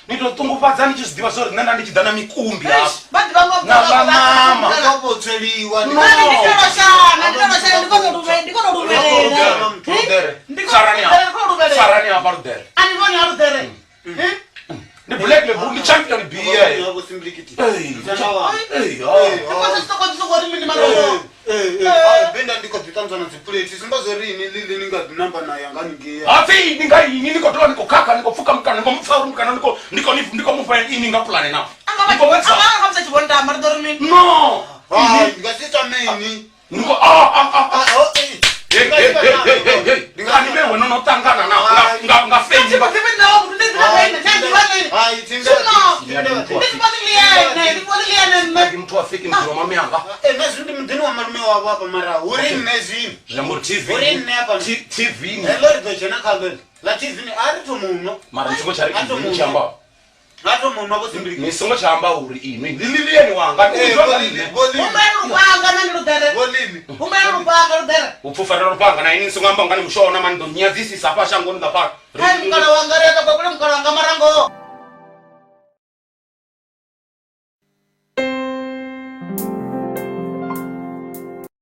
Nitotungupadzani chizidiva zori nenda ndichidana mikumbi apa. Bandi vanga mama ngapoteliwa. Sarani apa rudere. Ani voni arudere. Ni black le bundi champion biya. Ngabo simplicity. Benda ndiko titanzana ziplate simbazorini lili ningadinamba na yangani ngiya. Afi niko tola niko kaka niko fuka mkana niko mfauru mkana niko mfa ini ngaplane na. Niko wetsa. Anga kamsa chibonda maridormi. No. Ngasita meni. Niko Ndingani bewe no tangana na nga fendi ba Timbe na obu ndizika kaina nandi wani. Ai timbe. Ndizika mtu afiki mtu mama yanga. Nasi ndimdini wa malume wa hapa mara. Urini nezi. Jambo TV. Urini hapa TV ni. Lori dochena kalori. La TV ni arito muno. Mara nisongo chari chamba. Ato muno abo simplicity. Nisongo chamba uri ini. Lilieni wanga. Umeru wanga nani rudere. Bolini. Umeru wanga rudere. Ufufa rupanga na ini nisongo amba ngani mshona mando nya this is apa shango ndapa. Hai mkana wanga reka kwa kule